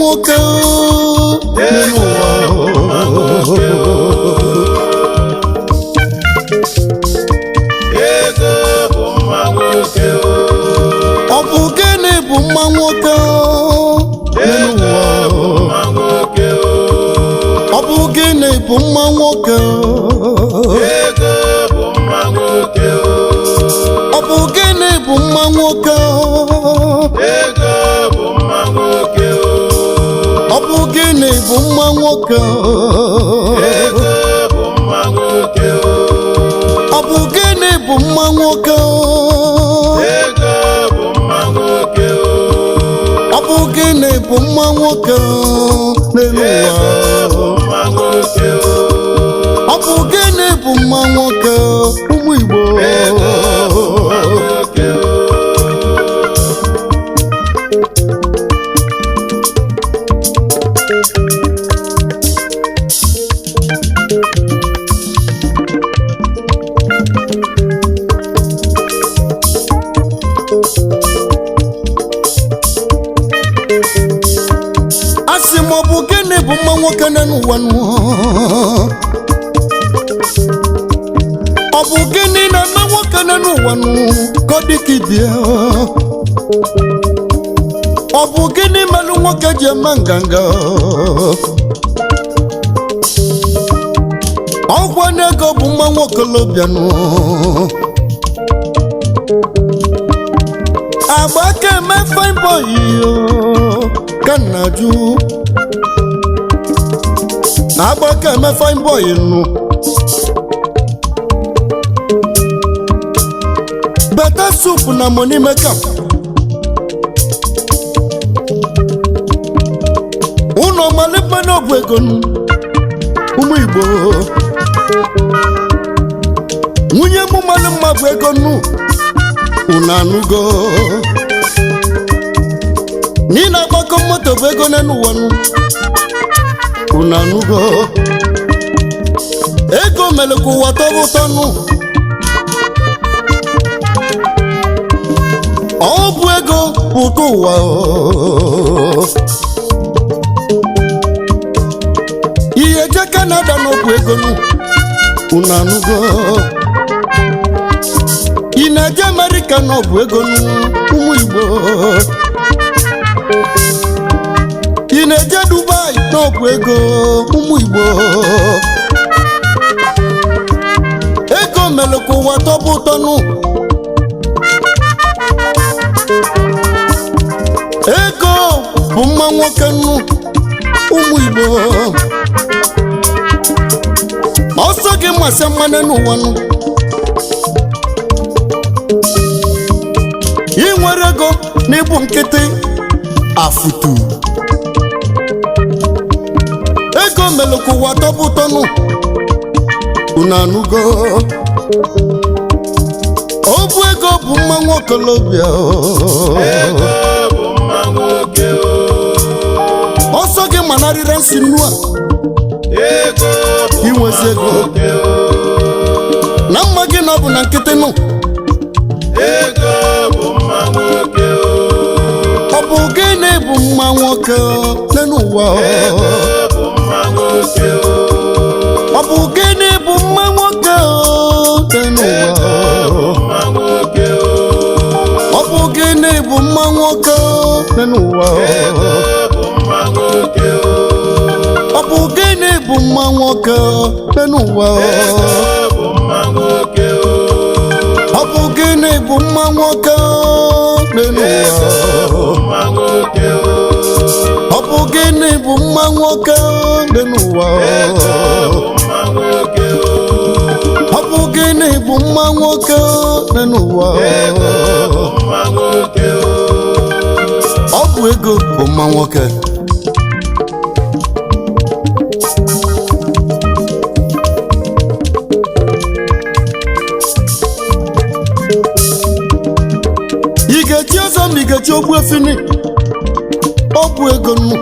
nwoke ọ bụ gịnị bụ mma nwoke ọ bụ gịnị bụ mma nwoke ọ bụ gịnị bụ mma nwoke ọ bụ gịnị bụ mma nwoke ọ bụ gịnị bụ mma nwoke ọ bụ gịnị bụ mma nwoke n'elu ụwa ọ bụ gịnị bụ mma nwoke ụmụ Igbo asị m ọ bụ gịnị bụ mma nwoke n'ụwa ọ bụ gịnị na-eme nwoke n'ụwa ka ọ dị ka ibie ọ bụ gịnị mere nwoke ji eme nganga ọgwụ n'ego bụ mma nwoke lobianụ agba aka eme fine boy ka na-ajụ agba aka eme fine boy nụ better soup na money makeup ụnọ malipe n'ọgwụ ego ụmụ Igbo nwunye mụ mali mma bụ ego nụ unu anụgo n'ina agbakọ moto bụ ego n'ụwa unu anụgo ego mere ka ụwa tọrọ ụtọ nụ ọ bụ ego bụ ụtọ ụwa ihe je Canada n'ọbụ ego nụ unu anụgo ị na-eje America n'ọbụ ego nụ ụmụ Igbo ị na-eje Dubai n'ọbụ ego ụmụ Igbo ego mere ka ụwa tọba ụtọ nụ ego bụ mma nwoke nụ ụmụ Igbo ọsọ gị masị mmanụ n'ụwa nụ inwe nwere ego n'ịbụ nkịtị afụtu ego melụkụ ụwa tọbụ tọnụ unu anụgo ọ bụ ego bụ mma nwokolobịa ọsọ gị manarịrị nsị nnu a inwezi ego na mma gị na ọ bụ na nkịtị nụ ọ bụ gịnị bụ mma nwoke n'ụwa ọ bụ gịnị bụ mma nwoke n'ụwa ọ bụ gịnị bụ mma nwoke n'ụwa ọ bụ gịnị bụ mma nwoke n'ụwa ọ bụ gịnị bụ mma nwoke n'ụwa ọ bụ gịnị bụ mma nwoke n'ụwa ọ bụ gịnị bụ mma nwoke n'ụwa ọ bụ ego bụ mma nwoke igechi ọzọ ma igechi ogbu efini ọ bụ ego nnu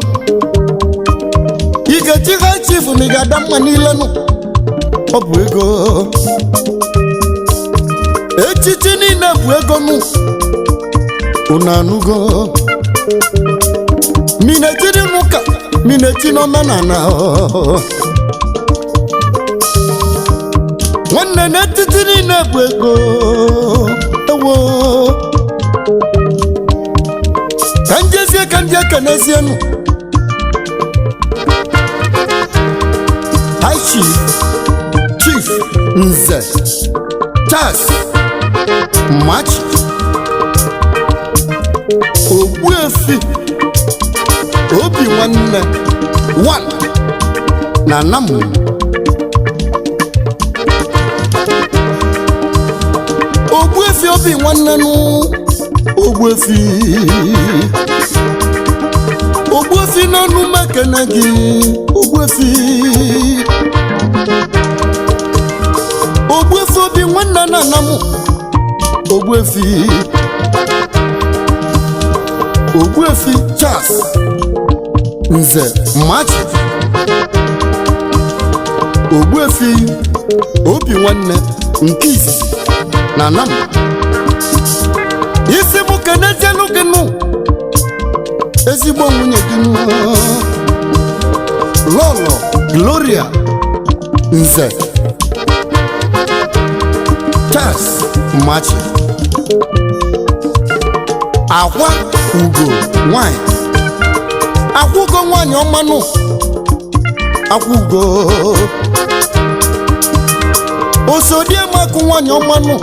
igechi ha chifu ma ị ga-ada mma niile nụ ọ bụ ego echichi niile bụ ego nụ unu anụgo minetiri n'ụka mineti n'omenala nwanne n'etiti niile bụ ego ewo ka njezie ka ndị ekenezienụ Aichi Chief Nze Charles Machi Ogbuefi Obi nwanne 1 na Namu Ogbuefi Obi nwanne nụ Ogbuefi n'ọnụ mekene gị Ogbuefi Obi nwanne na Namu Ogbuefi Charles Nze Machi Ogbuefi Obi nwanne nke izizi na Namu isi mụ kenezielu gị nụ ezigbo nwunye gị nụ Lolo Gloria Nze Charles Machi Akwa Ugo nwanyị Akwụgo nwanyị ọmanụ Akwụgo Osodiemakụ nwanyị ọmanụ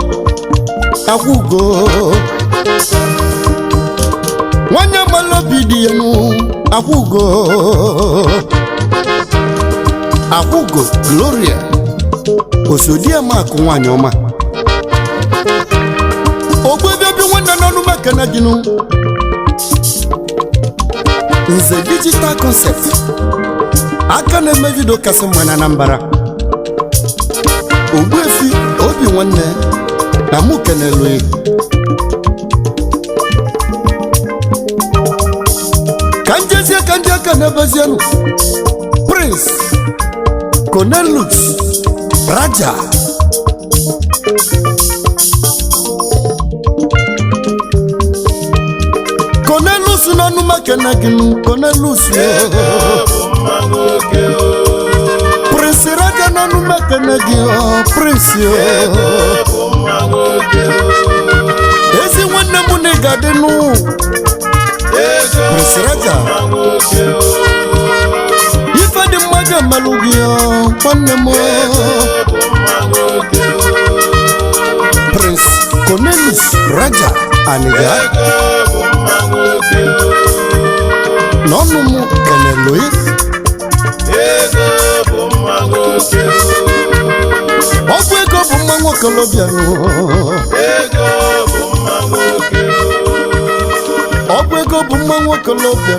Akwụgo nwanyị amalobi dị ya nụ Akwụgo Gloria Osodiemakụ nwanyị ọma Ogbebi nwanne n'ọnụ mekene gị nụ Nze Digital Concept aka na-eme vidio kasị mma na Anambra Ogbuefi Obi nwanne na mụ kenelu ka njezie ka ndị aka na-ebezienụ Prince Cornelius Raja Cornelius n'ọnụ mekene gị Cornelius Prince Raja n'ọnụ mekene gị Prince ezi nwanne m na ị ga-adị nụ Prince Raja ife dị mma ga-emelụ gị nwanne m Prince Cornelius Raja aniga n'ọnụ m kenelu ọ bụ ego bụ mma nwokolobịa nwokolobịa